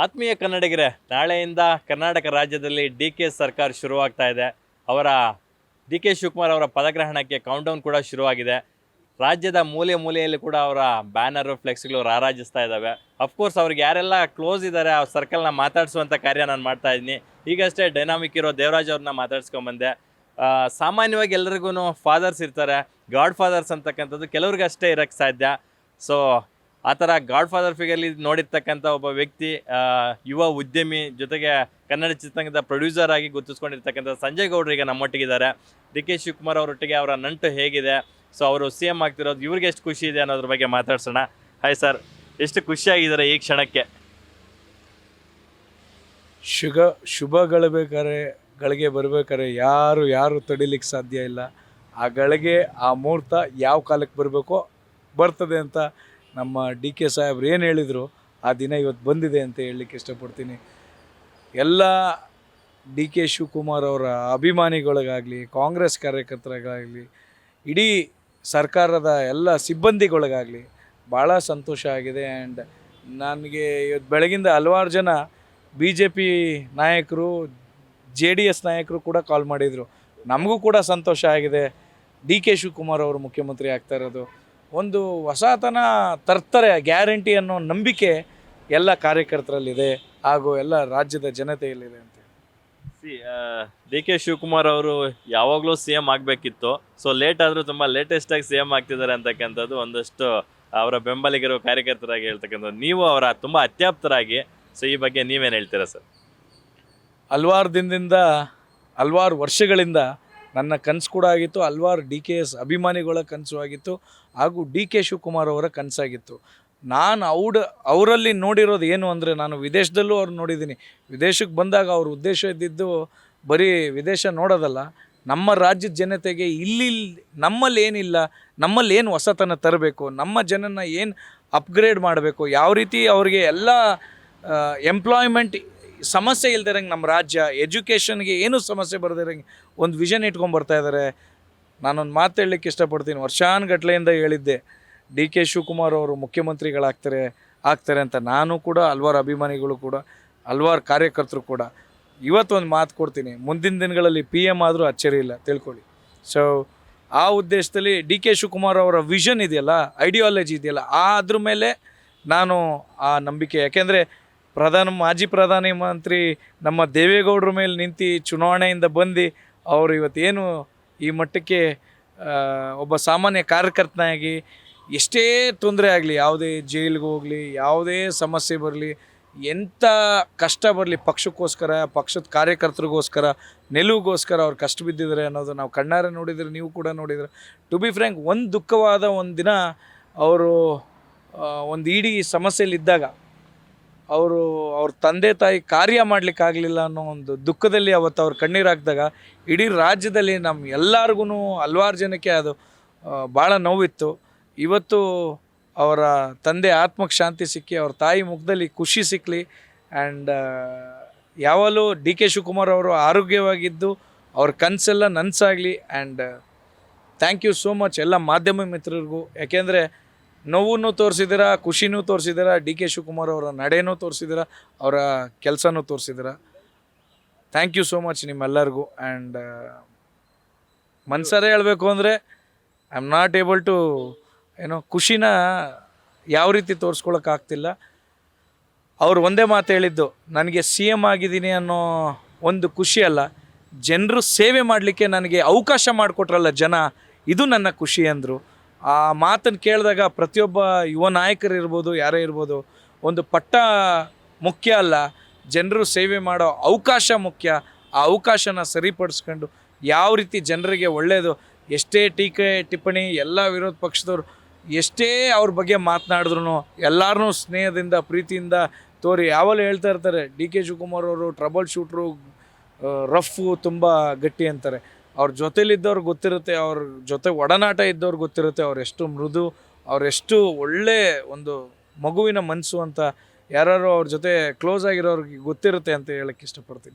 ಆತ್ಮೀಯ ಕನ್ನಡಿಗರೇ, ನಾಳೆಯಿಂದ ಕರ್ನಾಟಕ ರಾಜ್ಯದಲ್ಲಿ ಡಿ.ಕೆ ಸರ್ಕಾರ ಶುರುವಾಗ್ತಾ ಇದೆ. ಅವರ ಡಿ.ಕೆ ಶಿವಕುಮಾರ್ ಅವರ ಪದಗ್ರಹಣಕ್ಕೆ ಕೌಂಟ್ಡೌನ್ ಕೂಡ ಶುರುವಾಗಿದೆ. ರಾಜ್ಯದ ಮೂಲೆ ಮೂಲೆಯಲ್ಲಿ ಕೂಡ ಅವರ ಬ್ಯಾನರು ಫ್ಲೆಕ್ಸ್ಗಳು ರಾರಾಜಿಸ್ತಾ ಇದ್ದಾವೆ. ಅಫ್ಕೋರ್ಸ್ ಅವ್ರಿಗೆ ಯಾರೆಲ್ಲ ಕ್ಲೋಸ್ ಇದ್ದಾರೆ ಆ ಸರ್ಕಲ್ನ ಮಾತಾಡಿಸುವಂಥ ಕಾರ್ಯ ನಾನು ಮಾಡ್ತಾ ಇದ್ದೀನಿ. ಈಗಷ್ಟೇ ಡೈನಾಮಿಕ್ ಇರೋ ದೇವರಾಜ್ ಅವ್ರನ್ನ ಮಾತಾಡ್ಸ್ಕೊಂಬಂದೆ. ಸಾಮಾನ್ಯವಾಗಿ ಎಲ್ರಿಗೂ ಫಾದರ್ಸ್ ಇರ್ತಾರೆ, ಗಾಡ್ ಫಾದರ್ಸ್ ಅಂತಕ್ಕಂಥದ್ದು ಕೆಲವ್ರಿಗಷ್ಟೇ ಇರೋಕ್ಕೆ ಸಾಧ್ಯ. ಸೊ ಆ ಥರ ಗಾಡ್ ಫಾದರ್ ಫಿಗರ್ಲಿ ನೋಡಿರ್ತಕ್ಕಂಥ ಒಬ್ಬ ವ್ಯಕ್ತಿ, ಯುವ ಉದ್ಯಮಿ, ಜೊತೆಗೆ ಕನ್ನಡ ಚಿತ್ರರಂಗದ ಪ್ರೊಡ್ಯೂಸರ್ ಆಗಿ ಗುರುತಿಸ್ಕೊಂಡಿರ್ತಕ್ಕಂಥ ಸಂಜಯ್ ಗೌಡ್ರು ಈಗ ನಮ್ಮೊಟ್ಟಿಗಿದ್ದಾರೆ. ಡಿ.ಕೆ ಶಿವಕುಮಾರ್ ಅವರೊಟ್ಟಿಗೆ ಅವರ ನಂಟು ಹೇಗಿದೆ, ಸೊ ಅವರು CM ಆಗ್ತಿರೋದು ಇವ್ರಿಗೆ ಎಷ್ಟು ಖುಷಿ ಇದೆ ಅನ್ನೋದ್ರ ಬಗ್ಗೆ ಮಾತಾಡ್ಸೋಣ. ಹಾಯ್ ಸರ್, ಎಷ್ಟು ಖುಷಿಯಾಗಿದ್ದಾರೆ ಈ ಕ್ಷಣಕ್ಕೆ? ಶುಭಗಳು ಗಳಿಗೆ ಬರ್ಬೇಕಾದ್ರೆ ಯಾರು ತಡಿಲಿಕ್ಕೆ ಸಾಧ್ಯ ಇಲ್ಲ. ಆ ಗಳಿಗೆ ಆ ಮುಹೂರ್ತ ಯಾವ ಕಾಲಕ್ಕೆ ಬರಬೇಕೋ ಬರ್ತದೆ ಅಂತ ನಮ್ಮ ಡಿ.ಕೆ ಸಾಹೇಬ್ರು ಏನು ಹೇಳಿದರು ಆ ದಿನ ಇವತ್ತು ಬಂದಿದೆ ಅಂತ ಹೇಳಲಿಕ್ಕೆ ಇಷ್ಟಪಡ್ತೀನಿ. ಎಲ್ಲ ಡಿ.ಕೆ ಶಿವಕುಮಾರ್ ಅವರ ಅಭಿಮಾನಿಗಳಿಗಾಗಲಿ, ಕಾಂಗ್ರೆಸ್ ಕಾರ್ಯಕರ್ತರಿಗಾಗಲಿ, ಇಡೀ ಸರ್ಕಾರದ ಎಲ್ಲ ಸಿಬ್ಬಂದಿಗಳಿಗಾಗಲಿ ಭಾಳ ಸಂತೋಷ ಆಗಿದೆ. ಆ್ಯಂಡ್ ನನಗೆ ಇವತ್ತು ಬೆಳಗಿಂದ ಹಲವಾರು ಜನ BJP ನಾಯಕರು, JDS ನಾಯಕರು ಕೂಡ ಕಾಲ್ ಮಾಡಿದರು. ನಮಗೂ ಕೂಡ ಸಂತೋಷ ಆಗಿದೆ. ಡಿ.ಕೆ ಶಿವಕುಮಾರ್ ಅವರು ಮುಖ್ಯಮಂತ್ರಿ ಆಗ್ತಾ ಇರೋದು ಒಂದು ಹೊಸತನ ತರ್ತಾರೆ ಗ್ಯಾರಂಟಿ ಅನ್ನೋ ನಂಬಿಕೆ ಎಲ್ಲ ಕಾರ್ಯಕರ್ತರಲ್ಲಿದೆ ಹಾಗೂ ಎಲ್ಲ ರಾಜ್ಯದ ಜನತೆಯಲ್ಲಿದೆ ಅಂತ. ಡಿ.ಕೆ ಶಿವಕುಮಾರ್ ಅವರು ಯಾವಾಗಲೂ CM ಆಗಬೇಕಿತ್ತು. ಸೊ ಲೇಟ್ ಆದರೂ ತುಂಬ ಲೇಟೆಸ್ಟಾಗಿ CM ಆಗ್ತಿದ್ದಾರೆ ಅಂತಕ್ಕಂಥದ್ದು ಒಂದಷ್ಟು ಅವರ ಬೆಂಬಲಿಗರು, ಕಾರ್ಯಕರ್ತರಾಗಿ ಹೇಳ್ತಕ್ಕಂಥದ್ದು. ನೀವು ಅವರ ತುಂಬ ಅತ್ಯಾಪ್ತರಾಗಿ, ಸೊ ಈ ಬಗ್ಗೆ ನೀವೇನು ಹೇಳ್ತೀರಾ ಸರ್? ಹಲವಾರು ದಿನದಿಂದ, ಹಲವಾರು ವರ್ಷಗಳಿಂದ ನನ್ನ ಕನಸು ಕೂಡ ಆಗಿತ್ತು, ಹಲವಾರು DKS ಅಭಿಮಾನಿಗಳ ಕನಸು ಆಗಿತ್ತು, ಹಾಗೂ ಡಿ.ಕೆ ಶಿವಕುಮಾರ್ ಅವರ ಕನಸಾಗಿತ್ತು. ನಾನು ಅವರಲ್ಲಿ ನೋಡಿರೋದು ಏನು ಅಂದರೆ, ನಾನು ವಿದೇಶದಲ್ಲೂ ಅವ್ರು ನೋಡಿದ್ದೀನಿ. ವಿದೇಶಕ್ಕೆ ಬಂದಾಗ ಅವ್ರ ಉದ್ದೇಶ ಇದ್ದಿದ್ದು ಬರೀ ವಿದೇಶ ನೋಡೋದಲ್ಲ, ನಮ್ಮ ರಾಜ್ಯದ ಜನತೆಗೆ ನಮ್ಮಲ್ಲಿ ಏನಿಲ್ಲ, ನಮ್ಮಲ್ಲಿ ಏನು ಹೊಸತನ ತರಬೇಕು, ನಮ್ಮ ಜನನ ಏನು ಅಪ್ಗ್ರೇಡ್ ಮಾಡಬೇಕು, ಯಾವ ರೀತಿ ಅವ್ರಿಗೆ ಎಲ್ಲ ಎಂಪ್ಲಾಯ್ಮೆಂಟ್ ಸಮಸ್ಯೆ ಇಲ್ದಿರಂಗೆ ನಮ್ಮ ರಾಜ್ಯ, ಎಜುಕೇಷನ್ಗೆ ಏನೂ ಸಮಸ್ಯೆ ಬರ್ದಿರಂಗೆ ಒಂದು ವಿಷನ್ ಇಟ್ಕೊಂಡ್ಬರ್ತಾ ಇದ್ದಾರೆ. ನಾನೊಂದು ಮಾತು ಹೇಳಲಿಕ್ಕೆ ಇಷ್ಟಪಡ್ತೀನಿ. ವರ್ಷಾನುಗಟ್ಲೆಯಿಂದ ಹೇಳಿದ್ದೆ ಡಿ.ಕೆ ಶಿವಕುಮಾರ್ ಅವರು ಮುಖ್ಯಮಂತ್ರಿಗಳಾಗ್ತಾರೆ ಅಂತ. ನಾನು ಕೂಡ, ಹಲ್ವಾರು ಅಭಿಮಾನಿಗಳು ಕೂಡ, ಹಲ್ವಾರು ಕಾರ್ಯಕರ್ತರು ಕೂಡ ಇವತ್ತೊಂದು ಮಾತು ಕೊಡ್ತೀನಿ, ಮುಂದಿನ ದಿನಗಳಲ್ಲಿ PM ಆದರೂ ಅಚ್ಚರಿ ಇಲ್ಲ, ತಿಳ್ಕೊಳ್ಳಿ. ಸೊ ಆ ಉದ್ದೇಶದಲ್ಲಿ ಡಿ.ಕೆ ಶಿವಕುಮಾರ್ ಅವರ ವಿಷನ್ ಇದೆಯಲ್ಲ, ಐಡಿಯಾಲಜಿ ಇದೆಯಲ್ಲ, ಅದ್ರ ಮೇಲೆ ನಾನು ಆ ನಂಬಿಕೆ. ಯಾಕೆಂದರೆ ಮಾಜಿ ಪ್ರಧಾನಮಂತ್ರಿ ನಮ್ಮ ದೇವೇಗೌಡರ ಮೇಲೆ ನಿಂತು ಚುನಾವಣೆಯಿಂದ ಬಂದು ಅವರು ಇವತ್ತೇನು ಈ ಮಟ್ಟಕ್ಕೆ ಒಬ್ಬ ಸಾಮಾನ್ಯ ಕಾರ್ಯಕರ್ತನಾಗಿ ಎಷ್ಟೇ ತೊಂದರೆ ಆಗಲಿ, ಯಾವುದೇ ಜೈಲಿಗೆ ಹೋಗಲಿ, ಯಾವುದೇ ಸಮಸ್ಯೆ ಬರಲಿ, ಎಂಥ ಕಷ್ಟ ಬರಲಿ, ಪಕ್ಷಕ್ಕೋಸ್ಕರ, ಪಕ್ಷದ ಕಾರ್ಯಕರ್ತರಿಗೋಸ್ಕರ, ನಿಲುವಿಗೋಸ್ಕರ ಅವ್ರು ಕಷ್ಟ ಬಿದ್ದಿದ್ದಾರೆ ಅನ್ನೋದು ನಾವು ಕಣ್ಣಾರೆ ನೋಡಿದರೆ, ನೀವು ಕೂಡ ನೋಡಿದರೆ. ಟು ಬಿ ಫ್ರ್ಯಾಂಕ್, ಒಂದು ದುಃಖವಾದ ಒಂದು ದಿನ ಅವರು ಒಂದು ಇಡೀ ಸಮಸ್ಯೆಯಲ್ಲಿದ್ದಾಗ ಅವ್ರ ತಂದೆ ತಾಯಿ ಕಾರ್ಯ ಮಾಡಲಿಕ್ಕಾಗಲಿಲ್ಲ ಅನ್ನೋ ಒಂದು ದುಃಖದಲ್ಲಿ ಅವತ್ತು ಅವ್ರು ಕಣ್ಣೀರು ಹಾಕಿದಾಗ ಇಡೀ ರಾಜ್ಯದಲ್ಲಿ ನಮ್ಮ ಎಲ್ಲರಿಗೂ, ಹಲ್ವಾರು ಜನಕ್ಕೆ ಅದು ಭಾಳ ನೋವಿತ್ತು. ಇವತ್ತು ಅವರ ತಂದೆ ಆತ್ಮಕ್ಕೆ ಶಾಂತಿ ಸಿಕ್ಕಿ, ಅವ್ರ ತಾಯಿ ಮುಖದಲ್ಲಿ ಖುಷಿ ಸಿಕ್ಕಲಿ. ಆ್ಯಂಡ್ ಯಾವಾಗಲೂ ಡಿ.ಕೆ ಶಿವಕುಮಾರ್ ಅವರು ಆರೋಗ್ಯವಾಗಿದ್ದು ಅವ್ರ ಕನಸೆಲ್ಲ ನನಸಾಗಲಿ. And thank you so much ಎಲ್ಲ ಮಾಧ್ಯಮ ಮಿತ್ರರಿಗೂ. ಯಾಕೆಂದರೆ ನೋವು ತೋರಿಸಿದ್ದೀರ, ಖುಷಿನೂ ತೋರಿಸಿದ್ದೀರ, ಡಿ.ಕೆ ಶಿವಕುಮಾರ್ ಅವರ ನಡೆನೂ ತೋರಿಸಿದ್ದೀರ, ಅವರ ಕೆಲಸನೂ ತೋರಿಸಿದ್ದೀರ. ಥ್ಯಾಂಕ್ ಯು ಸೋ ಮಚ್ ನಿಮ್ಮೆಲ್ಲರಿಗೂ. ಆ್ಯಂಡ್ ಮನ್ಸರೇ ಹೇಳಬೇಕು ಅಂದರೆ I am not able to ಖುಷಿನ ಯಾವ ರೀತಿ ತೋರಿಸ್ಕೊಳಕ್ಕಾಗ್ತಿಲ್ಲ. ಅವ್ರು ಒಂದೇ ಮಾತು ಹೇಳಿದ್ದು, ನನಗೆ CM ಆಗಿದ್ದೀನಿ ಅನ್ನೋ ಒಂದು ಖುಷಿ ಅಲ್ಲ, ಜನರು ಸೇವೆ ಮಾಡಲಿಕ್ಕೆ ನನಗೆ ಅವಕಾಶ ಮಾಡಿಕೊಟ್ರಲ್ಲ ಜನ, ಇದು ನನ್ನ ಖುಷಿ ಅಂದರು. ಆ ಮಾತನ್ನು ಕೇಳಿದಾಗ ಪ್ರತಿಯೊಬ್ಬ ಯುವ ನಾಯಕರಿರ್ಬೋದು, ಯಾರೇ ಇರ್ಬೋದು, ಒಂದು ಪಟ್ಟ ಮುಖ್ಯ ಅಲ್ಲ, ಜನರು ಸೇವೆ ಮಾಡೋ ಅವಕಾಶ ಮುಖ್ಯ. ಆ ಅವಕಾಶನ ಸರಿಪಡಿಸ್ಕೊಂಡು ಯಾವ ರೀತಿ ಜನರಿಗೆ ಒಳ್ಳೆಯದು, ಎಷ್ಟೇ ಟೀಕೆ ಟಿಪ್ಪಣಿ ಎಲ್ಲ ವಿರೋಧ ಪಕ್ಷದವ್ರು ಎಷ್ಟೇ ಅವ್ರ ಬಗ್ಗೆ ಮಾತನಾಡಿದ್ರು ಎಲ್ಲರನ್ನೂ ಸ್ನೇಹದಿಂದ, ಪ್ರೀತಿಯಿಂದ ತೋರಿ ಯಾವಲ್ಲೂ ಹೇಳ್ತಾ ಇರ್ತಾರೆ, ಡಿ.ಕೆ ಶಿವಕುಮಾರ್ ಅವರು ಟ್ರಬಲ್ ಶೂಟ್ರು, ರಫ್ಫು, ತುಂಬ ಗಟ್ಟಿ ಅಂತಾರೆ. ಅವ್ರ ಜೊತೆಲಿದ್ದವ್ರು ಗೊತ್ತಿರುತ್ತೆ, ಅವ್ರ ಜೊತೆ ಒಡನಾಟ ಇದ್ದವ್ರು ಗೊತ್ತಿರುತ್ತೆ ಅವರೆಷ್ಟು ಮೃದು, ಅವರೆಷ್ಟು ಒಳ್ಳೆ ಒಂದು ಮಗುವಿನ ಮನಸ್ಸು ಅಂತ ಯಾರು ಅವ್ರ ಜೊತೆ ಕ್ಲೋಸ್ ಆಗಿರೋರಿಗೆ ಗೊತ್ತಿರುತ್ತೆ ಅಂತ ಹೇಳಕ್ಕೆ ಇಷ್ಟಪಡ್ತೀನಿ.